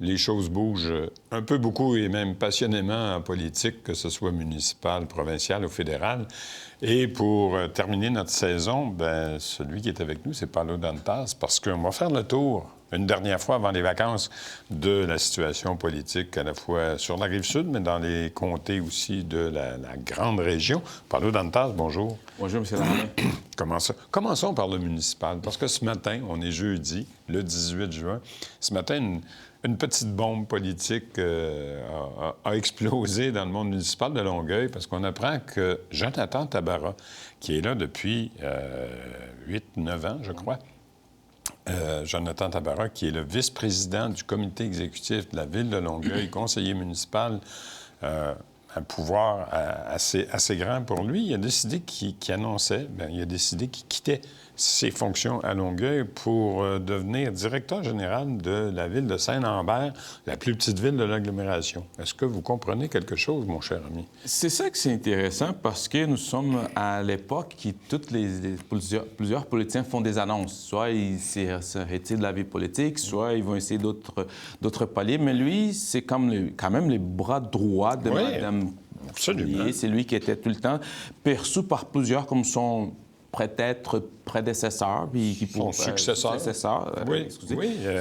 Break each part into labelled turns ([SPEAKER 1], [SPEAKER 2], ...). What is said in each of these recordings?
[SPEAKER 1] les choses bougent un peu beaucoup et même passionnément en politique, que ce soit municipal, provincial ou fédéral. Et pour terminer notre saison, bien, celui qui est avec nous, c'est Paulo Dantas, parce qu'on va faire le tour, une dernière fois avant les vacances, de la situation politique à la fois sur la Rive-Sud, mais dans les comtés aussi de la grande région. Paulo Dantas, bonjour.
[SPEAKER 2] Bonjour, M. Lamartin.
[SPEAKER 1] Commençons par le municipal, parce que ce matin, on est jeudi, le 18 juin, ce matin, une petite bombe politique a explosé dans le monde municipal de Longueuil parce qu'on apprend que Jonathan Tabarrok, qui est là depuis 8-9 ans, je crois, Jonathan Tabarrok, qui est le vice-président du comité exécutif de la Ville de Longueuil, conseiller municipal, un pouvoir assez grand pour lui, il a décidé qu'il quittait ses fonctions à Longueuil pour devenir directeur général de la ville de Saint-Lambert, la plus petite ville de l'agglomération. Est-ce que vous comprenez quelque chose, mon cher ami?
[SPEAKER 2] C'est ça que c'est intéressant parce que nous sommes à l'époque où plusieurs politiciens font des annonces. Soit ils se retirent de la vie politique, soit ils vont essayer d'autres paliers. Mais lui, c'est quand même les bras droits de Mme
[SPEAKER 1] Absolument.
[SPEAKER 2] C'est lui qui était tout le temps perçu par plusieurs comme son peut-être prédécesseur, puis
[SPEAKER 1] son successeur. Oui,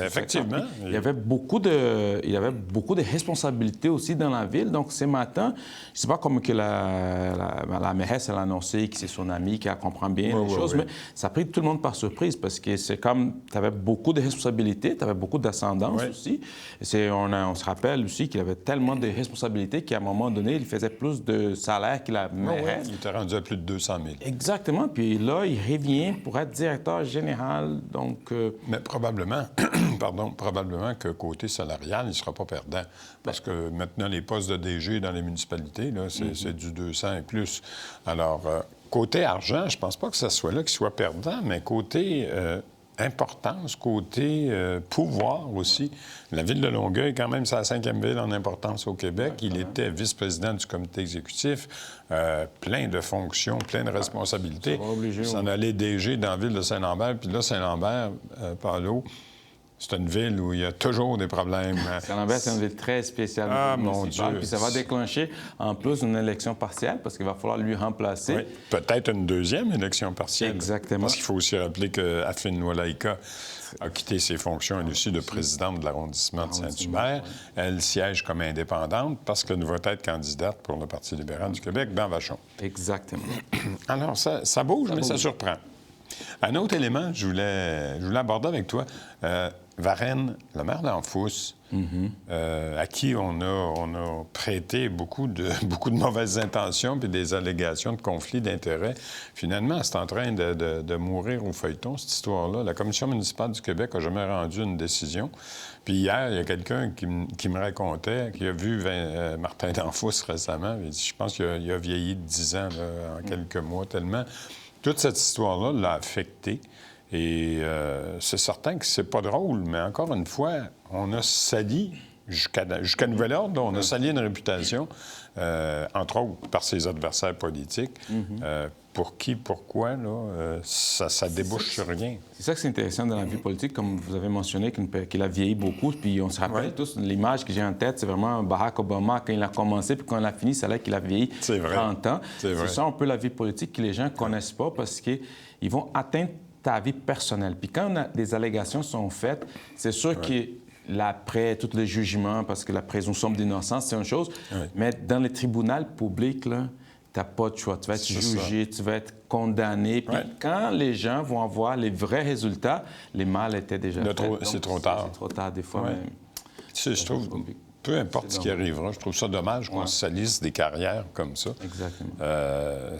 [SPEAKER 1] effectivement.
[SPEAKER 2] Il y avait beaucoup de responsabilités aussi dans la ville. Donc, ce matin, je ne sais pas comment que la mairesse a annoncé que c'est son ami, qu'elle comprend bien les choses, mais ça a pris tout le monde par surprise parce que c'est comme, tu avais beaucoup de responsabilités, tu avais beaucoup d'ascendance aussi. On se rappelle aussi qu'il avait tellement de responsabilités qu'à un moment donné, il faisait plus de salaire que la mairesse.
[SPEAKER 1] Il était rendu à plus de 200 000.
[SPEAKER 2] Exactement. Puis là, il revient pour être directeur général, donc...
[SPEAKER 1] Mais probablement que côté salarial, il ne sera pas perdant. Parce que maintenant, les postes de DG dans les municipalités, là, c'est du 200 et plus. Alors, côté argent, je ne pense pas que ce soit là qu'il soit perdant, mais côté... importance, côté pouvoir aussi. La ville de Longueuil, quand même, c'est la 5e ville en importance au Québec. Il était vice-président du comité exécutif, plein de fonctions, plein de responsabilités. Il s'en allait DG dans la ville de Saint-Lambert. Puis là, Saint-Lambert, Paulo, c'est une ville où il y a toujours des problèmes.
[SPEAKER 2] Saint-Lambert, c'est une ville très spéciale.
[SPEAKER 1] Ah, mon Dieu!
[SPEAKER 2] Puis ça va déclencher, en plus, une élection partielle, parce qu'il va falloir lui remplacer.
[SPEAKER 1] Oui, peut-être une deuxième élection partielle.
[SPEAKER 2] Exactement.
[SPEAKER 1] Parce qu'il faut aussi rappeler qu'Afine Nwalaïka a quitté ses fonctions, elle aussi, de présidente de l'arrondissement de Saint-Hubert. Elle siège comme indépendante parce qu'elle va être candidate pour le Parti libéral du Québec dans Vachon.
[SPEAKER 2] Exactement.
[SPEAKER 1] Alors, ça bouge, mais ça surprend. Un autre élément que je voulais aborder avec toi, Varenne, le maire d'Anfous, à qui on a prêté beaucoup de mauvaises intentions puis des allégations de conflits d'intérêts. Finalement, c'est en train de mourir au feuilleton, cette histoire-là. La Commission municipale du Québec n'a jamais rendu une décision. Puis hier, il y a quelqu'un qui me racontait, qui a vu Martin d'Anfous récemment. Il dit, je pense qu'il a vieilli de 10 ans là, en quelques mois, tellement... Toute cette histoire-là l'a affecté. Et c'est certain que c'est pas drôle, mais encore une fois, on a sali, jusqu'à nouvel ordre, on a sali une réputation, entre autres par ses adversaires politiques. Pour qui, pourquoi, là, ça débouche sur rien.
[SPEAKER 2] C'est ça que c'est intéressant dans la vie politique, comme vous avez mentionné, qu'il a vieilli beaucoup. Puis on se rappelle tous, l'image que j'ai en tête, c'est vraiment Barack Obama, quand il a commencé, puis quand il a fini, c'est là qu'il a vieilli 30 ans. C'est ça un peu la vie politique que les gens ne connaissent pas parce qu'ils vont atteindre ta vie personnelle. Puis quand des allégations sont faites, c'est sûr que après tous les jugements, parce que la présomption d'innocence, c'est une chose, mais dans les tribunaux publics, là, tu n'as pas de choix. Tu vas être jugé, tu vas être condamné. Puis quand les gens vont avoir les vrais résultats, les mal étaient déjà faits.
[SPEAKER 1] C'est trop tard.
[SPEAKER 2] C'est trop tard, des fois.
[SPEAKER 1] Ouais. Je trouve, peu importe ce qui arrivera, je trouve ça dommage qu'on salisse des carrières comme ça.
[SPEAKER 2] Exactement.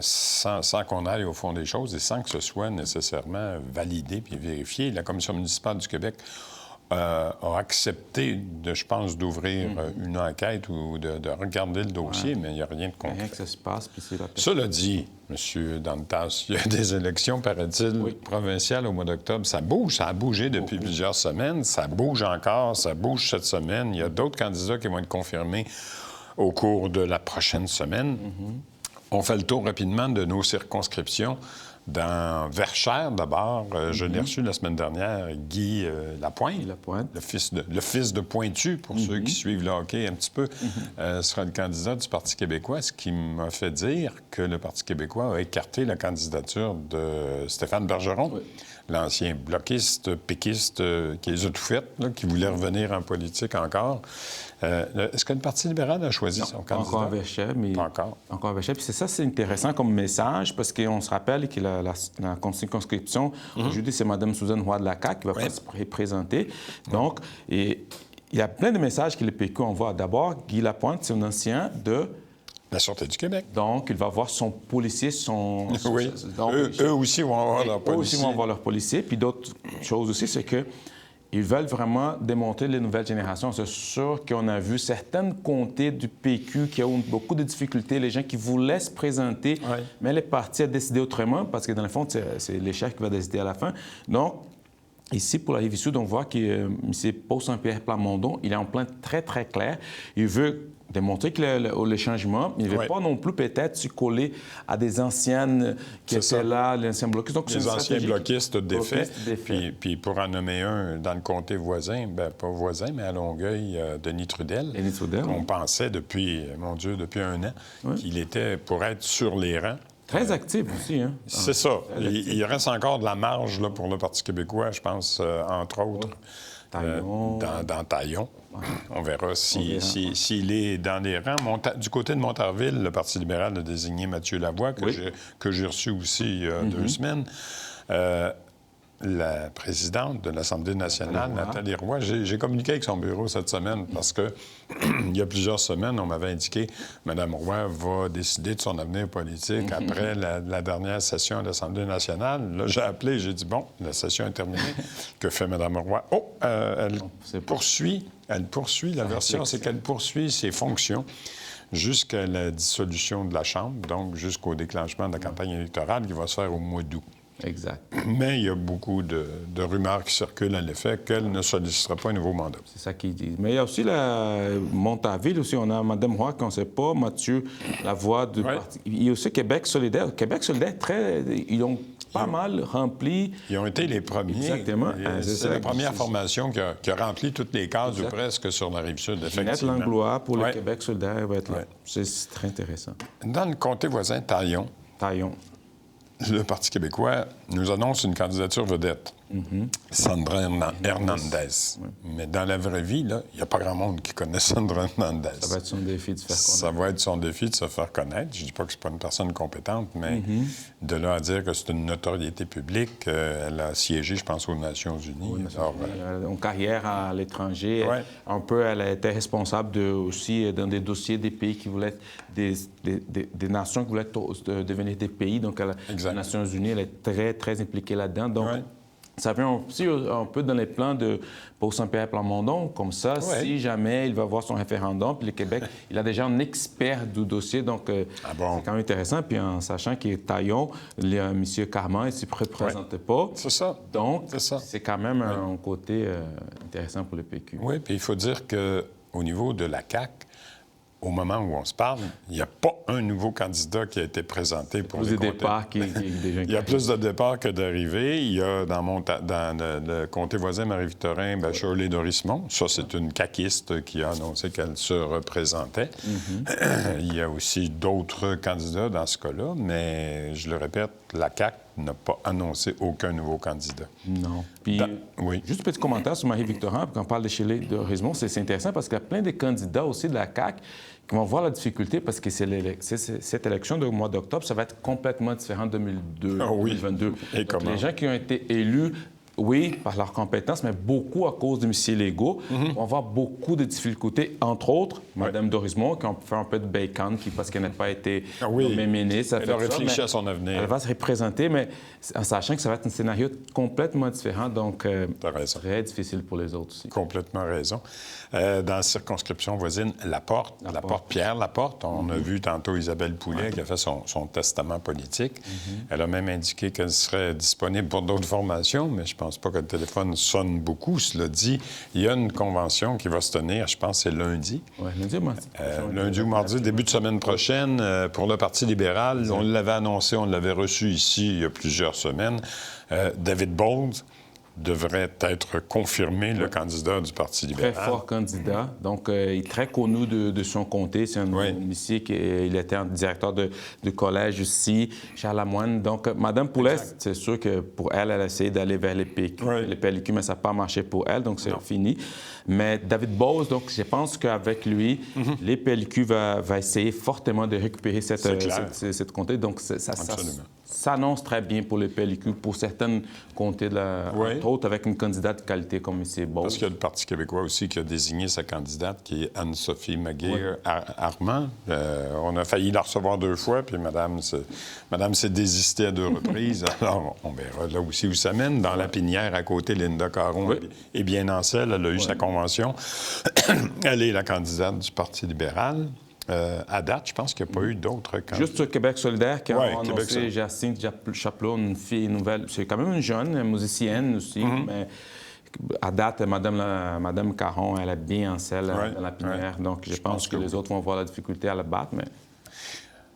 [SPEAKER 1] Sans qu'on aille au fond des choses et sans que ce soit nécessairement validé puis vérifié. La Commission municipale du Québec a accepté, je pense, d'ouvrir une enquête ou de regarder le dossier, mais il n'y a rien de concret.
[SPEAKER 2] Rien que ça se passe, puis c'est la personne.
[SPEAKER 1] Cela dit, M. Dantas, il y a des élections, paraît-il, provinciales au mois d'octobre. Ça bouge, ça a bougé depuis plusieurs semaines. Ça bouge encore, ça bouge cette semaine. Il y a d'autres candidats qui vont être confirmés au cours de la prochaine semaine. On fait le tour rapidement de nos circonscriptions. Dans Verchères, d'abord, je l'ai reçu la semaine dernière, Guy Lapointe, le fils de Pointu, pour ceux qui suivent le hockey un petit peu, sera le candidat du Parti québécois, ce qui m'a fait dire que le Parti québécois a écarté la candidature de Stéphane Bergeron, l'ancien bloquiste, péquiste, qui les a tout fait, là, qui voulait revenir en politique encore. Est-ce que le Parti libéral a choisi son candidat?
[SPEAKER 2] Encore à Verchères, mais...
[SPEAKER 1] Pas encore.
[SPEAKER 2] Encore à Verchères. Puis c'est intéressant comme message, parce qu'on se rappelle que la circonscription, aujourd'hui, c'est Mme Suzanne Roy de la CAQ qui va se représenter. Donc, il y a plein de messages que le PQ envoie. D'abord, Guy Lapointe, c'est un ancien de...
[SPEAKER 1] La Sûreté du Québec.
[SPEAKER 2] Donc, il va voir son policier,
[SPEAKER 1] oui. Donc, eux aussi vont avoir leur policier. Eux aussi
[SPEAKER 2] vont avoir leur policier. Puis d'autres choses aussi, c'est que ils veulent vraiment démontrer les nouvelles générations. C'est sûr qu'on a vu certaines comtés du PQ qui ont beaucoup de difficultés, les gens qui voulaient se présenter, mais les partis ont décidé autrement, parce que dans le fond, c'est les chefs qui vont décider à la fin. Donc, ici, pour la Rive-Sud, on voit que M. Paul Saint-Pierre Plamondon, il est en plein très, très clair. Il veut démontrer que le changement, il ne veut pas non plus peut-être se coller à des anciennes qui étaient là, les anciens bloquistes. Donc,
[SPEAKER 1] les anciens bloquistes défaits. Puis pour en nommer un dans le comté voisin, bien, pas voisin, mais à Longueuil, Denis Trudel.
[SPEAKER 2] Denis Trudel.
[SPEAKER 1] On pensait depuis, mon Dieu, depuis un an, qu'il était pour être sur les rangs.
[SPEAKER 2] Très actif aussi, hein?
[SPEAKER 1] C'est ça. Il reste encore de la marge là, pour le Parti québécois, je pense, entre autres, dans Taillon. On verra s'il est dans les rangs. Du côté de Montarville, le Parti libéral a désigné Mathieu Lavoie, que j'ai reçu aussi il y a 2 semaines. La présidente de l'Assemblée nationale, Nathalie Roy, j'ai communiqué avec son bureau cette semaine parce que il y a plusieurs semaines, on m'avait indiqué que Mme Roy va décider de son avenir politique après la dernière session de l'Assemblée nationale. Là, j'ai appelé, j'ai dit, bon, la session est terminée. Que fait Mme Roy? Elle poursuit, la version, c'est qu'elle poursuit ses fonctions jusqu'à la dissolution de la Chambre, donc jusqu'au déclenchement de la campagne électorale qui va se faire au mois d'août.
[SPEAKER 2] Exact.
[SPEAKER 1] Mais il y a beaucoup de rumeurs qui circulent à l'effet qu'elle ne sollicitera pas un nouveau mandat.
[SPEAKER 2] C'est ça qu'ils disent. Mais il y a aussi la Montarville, aussi, on a Mme Roy, qu'on ne sait pas, Mathieu Lavoie du parti. Il y a aussi Québec solidaire. Québec solidaire, ils ont pas mal rempli...
[SPEAKER 1] Ils ont été les premiers.
[SPEAKER 2] Exactement.
[SPEAKER 1] C'est la première formation qui a rempli toutes les cases, ou presque, sur la Rive-Sud, effectivement.
[SPEAKER 2] Ginette Langlois pour le Québec solidaire va être là. C'est très intéressant.
[SPEAKER 1] Dans le comté voisin, Taillon. Le Parti québécois nous annonce une candidature vedette, Sandra Hernandez. Mais dans la vraie vie, il n'y a pas grand monde qui connaît Sandra Hernandez.
[SPEAKER 2] Ça va être son défi de se faire connaître.
[SPEAKER 1] Ça va être son défi de se faire connaître. Je ne dis pas que c'est pas une personne compétente, mais de là à dire que c'est une notoriété publique, elle a siégé, je pense, aux Nations Unies.
[SPEAKER 2] En carrière à l'étranger, un peu, elle a été responsable aussi dans des dossiers des pays qui voulaient être des nations qui voulaient devenir des pays. Donc, les Nations Unies, elle est très, très impliquée là-dedans. Donc, ça vient aussi un peu dans les plans de Paul Saint-Pierre Plamondon. Comme ça, si jamais il va avoir son référendum, puis le Québec, il a déjà un expert du dossier. Donc, c'est quand même intéressant. Puis en sachant qu'il est Taillon, M. Carman, il ne se représente pas.
[SPEAKER 1] C'est ça.
[SPEAKER 2] Donc, c'est quand même un côté intéressant pour le PQ.
[SPEAKER 1] Oui, puis il faut dire qu'au niveau de la CAQ, au moment où on se parle, il n'y a pas un nouveau candidat qui a été présenté pour les comtés. Il y a plus de départs que d'arrivées. Il y a dans le comté voisin Marie-Victorin, Shirley Dorismont. Ça, c'est une caquiste qui a annoncé qu'elle se représentait. Il y a aussi d'autres candidats dans ce cas-là, mais je le répète, la CAQ n'a pas annoncé aucun nouveau candidat.
[SPEAKER 2] Non. Puis, juste un petit commentaire sur Marie-Victorin, quand on parle de Shirley Dorismont, c'est intéressant parce qu'il y a plein de candidats aussi de la CAQ qui vont voir la difficulté parce que cette élection du mois d'octobre, ça va être complètement différent de 2022.
[SPEAKER 1] Et comment?
[SPEAKER 2] Les gens qui ont été élus, par leurs compétences, mais beaucoup à cause de M. Legault, vont avoir beaucoup de difficultés, entre autres, Mme Dorismont, qui a fait un peu de bacon, parce qu'elle n'a pas été nommée ministre.
[SPEAKER 1] Elle a réfléchi à son avenir.
[SPEAKER 2] Elle va se représenter, mais en sachant que ça va être un scénario complètement différent, donc très difficile pour les autres aussi.
[SPEAKER 1] Complètement raison. Dans la circonscription voisine, Pierre Laporte, on a vu tantôt Isabelle Poulet qui a fait son testament politique. Elle a même indiqué qu'elle serait disponible pour d'autres formations, mais je pense pense pas que le téléphone sonne beaucoup. Cela dit, il y a une convention qui va se tenir, je pense que c'est lundi.
[SPEAKER 2] Oui, lundi ou mardi.
[SPEAKER 1] Lundi ou mardi, début de semaine prochaine, pour le Parti libéral. On l'avait annoncé, on l'avait reçu ici il y a plusieurs semaines. David Bowles devrait être confirmé le candidat du Parti libéral.
[SPEAKER 2] Très fort candidat. Donc, il est très connu de son comté. C'est un ici il était un directeur de collège ici, Charlemagne. Donc, Mme Poulet, c'est sûr que pour elle, elle a essayé d'aller vers les PQ, les PLQ, mais ça n'a pas marché pour elle, donc c'est fini. Mais David Bowles, donc, je pense qu'avec lui, les PLQ va essayer fortement de récupérer cette comté. Donc, ça s'annonce très bien pour les PLQ, pour certaines comtés, entre autres, avec une candidate de qualité comme M. Bowles.
[SPEAKER 1] Parce qu'il y a le Parti québécois aussi qui a désigné sa candidate, qui est Anne-Sophie Maguire-Armand. On a failli la recevoir 2 fois, puis Madame s'est désistée à 2 reprises. Alors, on verra là aussi où ça mène. Dans la pinière, à côté, Linda Caron est bien en selle. Elle a eu sa convention. Elle est la candidate du Parti libéral. À date, je pense qu'il n'y a pas eu d'autres candidats.
[SPEAKER 2] Juste Québec solidaire qui a annoncé Jacinthe Chapelot, une fille nouvelle. C'est quand même une jeune musicienne aussi, mais à date, Madame Caron, elle est bien en selle dans la pinière. Donc, je pense que les autres vont avoir la difficulté à la battre. Mais...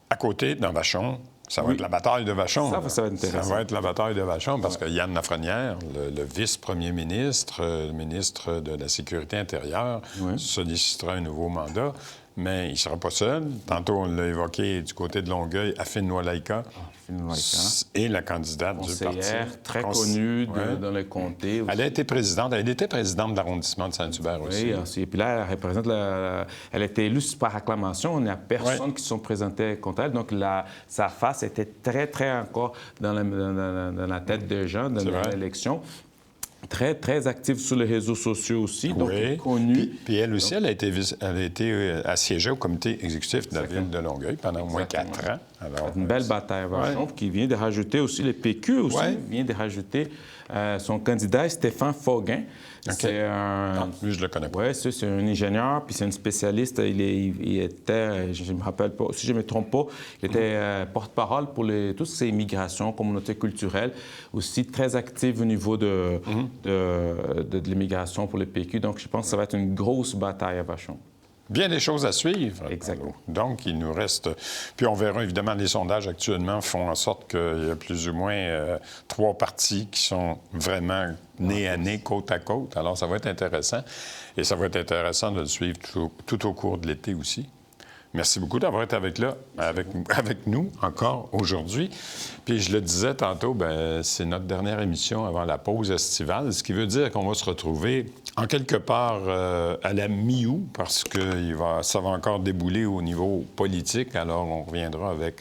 [SPEAKER 1] À côté, dans Vachon, ça va être la bataille de Vachon.
[SPEAKER 2] Ça va être intéressant.
[SPEAKER 1] Ça va être la bataille de Vachon parce que Yann Lafrenière, le vice-premier ministre, le ministre de la Sécurité intérieure, sollicitera un nouveau mandat. Mais il ne sera pas seul. Tantôt, on l'a évoqué du côté de Longueuil, Afine Nwalaika est la candidate du parti.
[SPEAKER 2] Très connue dans le comté. Aussi.
[SPEAKER 1] Elle a été présidente. Elle était présidente de l'arrondissement de Saint-Hubert aussi.
[SPEAKER 2] Oui, et puis là, elle représente elle a été élue par acclamation. Il n'y a personne qui se sont présentés contre elle. Donc, sa face était très, très encore dans la tête des gens dans l'élection. Très, très active sur les réseaux sociaux aussi, donc connue.
[SPEAKER 1] Puis elle aussi, elle a été assiégée au comité exécutif de la ville de Longueuil pendant au moins 4 ans. Alors,
[SPEAKER 2] une belle bataille, Vachon, qui vient de rajouter aussi, les PQ aussi, vient de rajouter son candidat, Stéphane Foguin. C'est un...
[SPEAKER 1] lui, je le connais pas.
[SPEAKER 2] Oui, c'est un ingénieur, puis c'est un spécialiste. Il était, je ne me rappelle pas, si je ne me trompe pas, il était porte-parole pour toutes ces migrations, communautés culturelles, aussi très actif au niveau de l'immigration pour les PQ. Donc, je pense que ça va être une grosse bataille à Vachon.
[SPEAKER 1] Bien des choses à suivre.
[SPEAKER 2] Exactement.
[SPEAKER 1] Donc, il nous reste... Puis on verra, évidemment, les sondages actuellement font en sorte qu'il y a plus ou moins 3 partis qui sont vraiment nez à nez, côte à côte. Alors, ça va être intéressant. Et ça va être intéressant de le suivre tout au cours de l'été aussi. Merci beaucoup d'avoir été avec nous encore aujourd'hui. Puis je le disais tantôt, c'est notre dernière émission avant la pause estivale, ce qui veut dire qu'on va se retrouver en quelque part à la mi-août, parce que ça va encore débouler au niveau politique. Alors on reviendra avec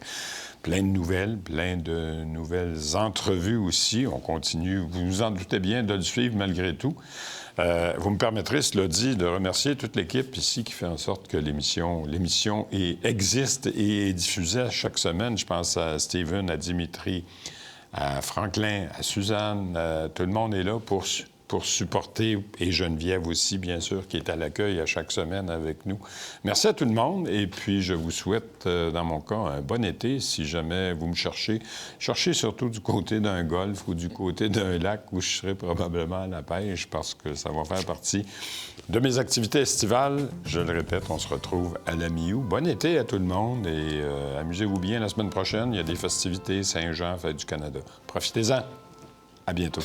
[SPEAKER 1] plein de nouvelles entrevues aussi. On continue, vous vous en doutez bien, de le suivre malgré tout. Vous me permettrez, cela dit, de remercier toute l'équipe ici qui fait en sorte que l'émission existe et est diffusée à chaque semaine. Je pense à Steven, à Dimitri, à Franklin, à Suzanne. Tout le monde est là pour supporter, et Geneviève aussi, bien sûr, qui est à l'accueil à chaque semaine avec nous. Merci à tout le monde, et puis je vous souhaite, dans mon cas, un bon été. Si jamais vous me cherchez surtout du côté d'un golfe ou du côté d'un lac où je serai probablement à la pêche, parce que ça va faire partie de mes activités estivales. Je le répète, on se retrouve à la mi-août. Bon été à tout le monde, et amusez-vous bien la semaine prochaine. Il y a des festivités, Saint-Jean, Fête du Canada. Profitez-en. À bientôt.